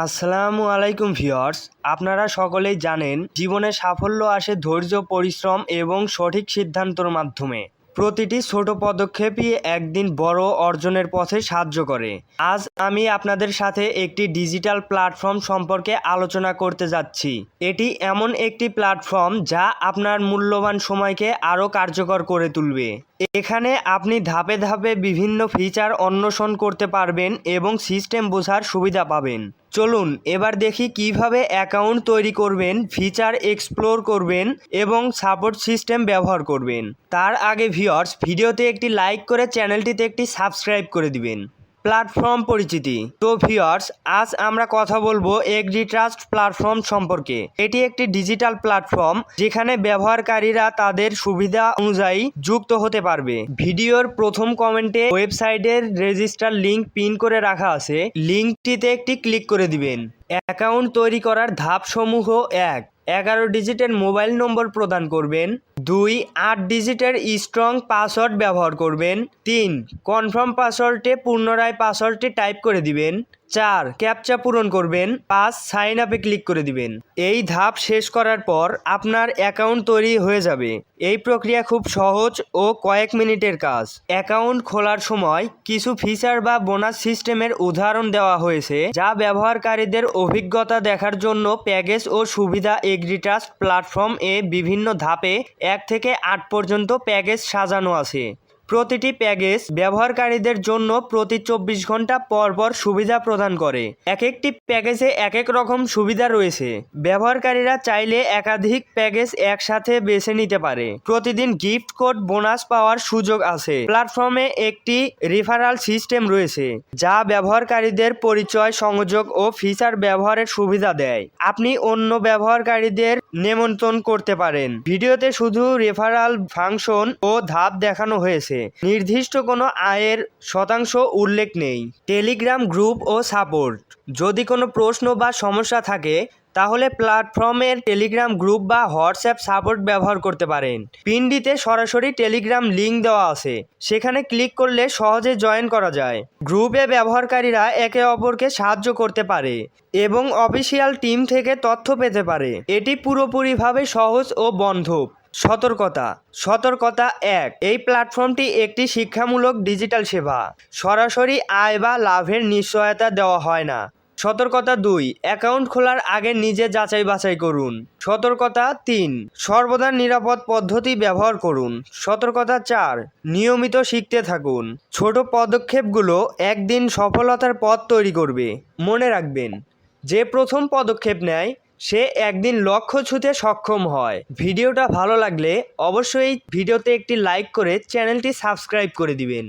আসসালামু আলাইকুম ভিউয়ার্স, আপনারা সকলেই জানেন জীবনে সাফল্য আসে ধৈর্য, পরিশ্রম এবং সঠিক সিদ্ধান্তের মাধ্যমে। প্রতিটি ছোট পদক্ষেপই একদিন বড় অর্জনের পথে সাহায্য করে। আজ আমি আপনাদের সাথে একটি ডিজিটাল প্ল্যাটফর্ম সম্পর্কে আলোচনা করতে যাচ্ছি। এটি এমন একটি প্ল্যাটফর্ম যা আপনার মূল্যবান সময়কে আরও কার্যকর করে তুলবে। এখানে আপনি ধাপে ধাপে বিভিন্ন ফিচার অন্বেষণ করতে পারবেন এবং সিস্টেম বোঝার সুবিধা পাবেন। চলুন এবার দেখি কিভাবে অ্যাকাউন্ট তৈরি করবেন, ফিচার এক্সপ্লোর করবেন এবং সাপোর্ট সিস্টেম ব্যবহার করবেন। তার আগে ভিউয়ার্স, ভিডিওতে একটি লাইক করে চ্যানেলটিতে একটি সাবস্ক্রাইব করে দিবেন। প্ল্যাটফর্ম পরিচিতি। তো ভিউয়ার্স, আজ আমরা কথা বলবো এগ্রিট্রাস্ট প্ল্যাটফর্ম সম্পর্কে। এটি একটি ডিজিটাল প্ল্যাটফর্ম যেখানে ব্যবহারকারীরা তাদের সুবিধা অনুযায়ী যুক্ত হতে পারবে। ভিডিওর প্রথম কমেন্টে ওয়েবসাইটের রেজিস্টার লিংক পিন করে রাখা আছে, লিংকটিতে একটি ক্লিক করে দিবেন। অ্যাকাউন্ট তৈরি করার ধাপসমূহ: 1. 11 ডিজিটের মোবাইল নম্বর প্রদান করবেন। 2. 8 ডিজিটের স্ট্রং পাসওয়ার্ড ব্যবহার করবেন। 3. কনফার্ম পাসওয়ার্ডে পুনরায় পাসওয়ার্ডটি টাইপ করে দিবেন। 4. ক্যাপচা পূরণ করবেন। 5. সাইন আপে ক্লিক করে দিবেন। এই ধাপ শেষ করার পর আপনার অ্যাকাউন্ট তৈরি হয়ে যাবে। এই প্রক্রিয়া খুব সহজ ও কয়েক মিনিটের কাজ। অ্যাকাউন্ট খোলার সময় কিছু ফিচার বা বোনাস সিস্টেমের উদাহরণ দেওয়া হয়েছে, যা ব্যবহারকারীদের অভিজ্ঞতা দেখার জন্য প্যাকেজ ও সুবিধা। এগ্রিট্রাস্ট প্ল্যাটফর্ম এ বিভিন্ন ধাপে 1 থেকে 8 পর্যন্ত প্যাকেজ সাজানো আছে। প্রতিটি প্যাকেজ ব্যবহারকারীদের জন্য প্রতি 24 ঘন্টা পর পর সুবিধা প্রদান করে। এক একটি প্যাকেজে এক এক রকম সুবিধা রয়েছে। ব্যবহারকারীরা চাইলে একাধিক প্যাকেজ একসাথে বেছে নিতে পারে। প্রতিদিন গিফট কোড বোনাস পাওয়ার সুযোগ আছে। প্ল্যাটফর্মে একটি রেফারাল সিস্টেম রয়েছে, যা ব্যবহারকারীদের পরিচয়, সংযোগ ও ফিচার ব্যবহারের সুবিধা দেয়। আপনি অন্য ব্যবহারকারীদের নিমন্ত্রণ করতে পারেন। ভিডিওতে শুধু রেফারাল ফাংশন ও ধাপ দেখানো হয়েছে, নির্দিষ্ট কোনো আয়ের শতাংশ উল্লেখ নেই। টেলিগ্রাম গ্রুপ ও সাপোর্ট। যদি কোনো প্রশ্ন বা সমস্যা থাকে তাহলে প্ল্যাটফর্মের টেলিগ্রাম গ্রুপ বা হোয়াটসঅ্যাপ সাপোর্ট ব্যবহার করতে পারেন। পিনটিতে সরাসরি টেলিগ্রাম লিঙ্ক দেওয়া আছে, সেখানে ক্লিক করলে সহজে জয়েন করা যায়। গ্রুপে ব্যবহারকারীরা একে অপরকে সাহায্য করতে পারে এবং অফিসিয়াল টিম থেকে তথ্য পেতে পারে। এটি পুরোপুরিভাবে সহজ ও বন্ধ। সতর্কতা। 1. এই প্ল্যাটফর্মটি একটি শিক্ষামূলক ডিজিটাল সেবা। সরাসরি আয় বা লাভের নিশ্চয়তা দেওয়া হয় না। সতর্কতা 2. অ্যাকাউন্ট খোলার আগে নিজে যাচাই বাছাই করুন। সতর্কতা 3. সর্বদা নিরাপদ পদ্ধতি ব্যবহার করুন। সতর্কতা 4. নিয়মিত শিখতে থাকুন। ছোট পদক্ষেপগুলো একদিন সফলতার পথ তৈরি করবে। মনে রাখবেন, যে প্রথম পদক্ষেপ নেয় সে একদিন লক্ষ্য ছুঁতে সক্ষম হয়। ভিডিওটা ভালো লাগলে অবশ্যই ভিডিওতে একটি লাইক করে চ্যানেলটি সাবস্ক্রাইব করে দিবেন।